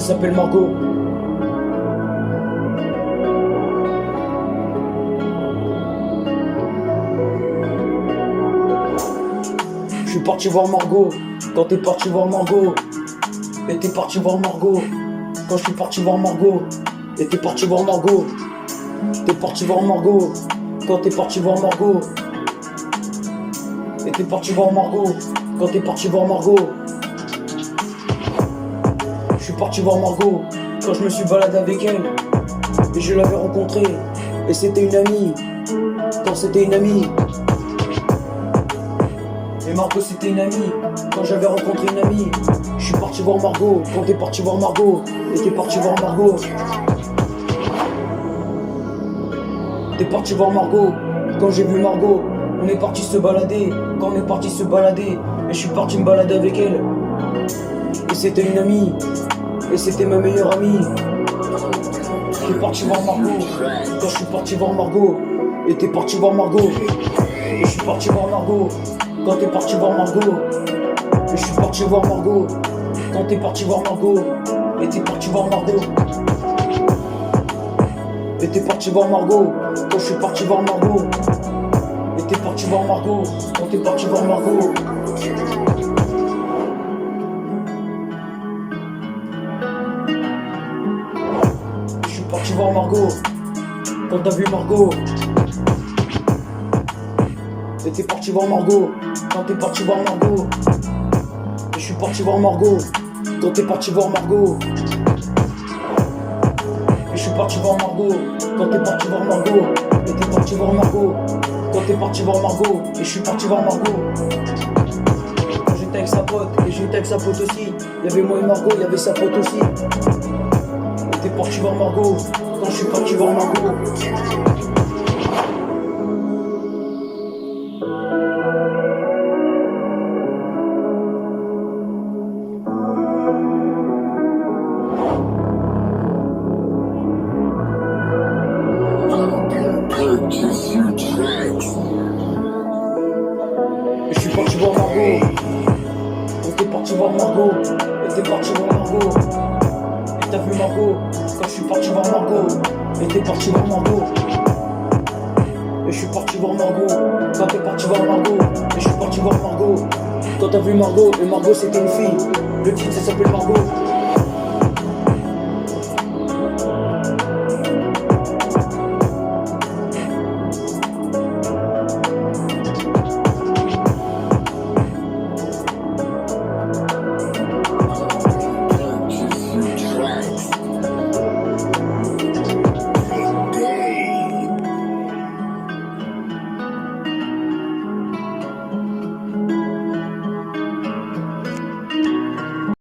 s'appelle Margot. Je suis parti voir Margot, quand t'es parti voir Margot. Et t'es parti voir Margot, quand je suis parti voir Margot. Et t'es parti voir Margot. T'es parti voir Margot, quand t'es parti voir Margot. Et t'es parti voir Margot, quand t'es parti voir Margot. Je suis parti voir Margot, quand je me suis baladé avec elle. Et je l'avais rencontrée, et c'était une amie. Quand c'était une amie. Et Margot c'était une amie, quand j'avais rencontré une amie. Je suis parti voir Margot, quand t'es parti voir Margot. Et t'es parti voir Margot. T'es parti voir Margot, quand j'ai vu Margot. On est parti se balader, quand on est parti se balader. Et je suis parti me balader avec elle. Et c'était une amie, et c'était ma meilleure amie. T'es parti voir Margot, quand je suis parti voir Margot. Et t'es parti voir Margot. Et je suis parti voir Margot, quand t'es parti voir Margot. Et je suis parti voir Margot, quand t'es parti voir Margot. Et t'es parti voir Margot. Et t'es parti voir Margot, quand je suis parti voir Margot. Et t'es parti voir Margot, quand t'es parti voir Margot. Je suis parti voir Margot, quand t'as vu Margot. Et t'es parti voir Margot, quand t'es parti voir Margot. Et je suis parti voir Margot, quand t'es parti voir Margot. Et je suis parti voir Margot, quand t'es parti voir Margot. Et t'es parti voir Margot, quand t'es parti voir Margot. Et je suis parti voir Margot. Quand j'étais avec sa pote, et j'étais avec sa pote aussi. Y'avait moi et Margot, y'avait sa pote aussi. Et t'es parti voir Margot, quand je suis parti voir Margot. Et je suis parti voir Margot, quand t'es parti voir Margot. Et t'es parti voir Margot. Et t'as vu Margot, quand je suis parti voir Margot. Et t'es parti voir Margot. Et je suis parti voir Margot, quand t'es parti voir Margot. Et je suis parti voir Margot, quand t'as vu Margot. Et Margot c'était une fille, le titre ça s'appelle Margot.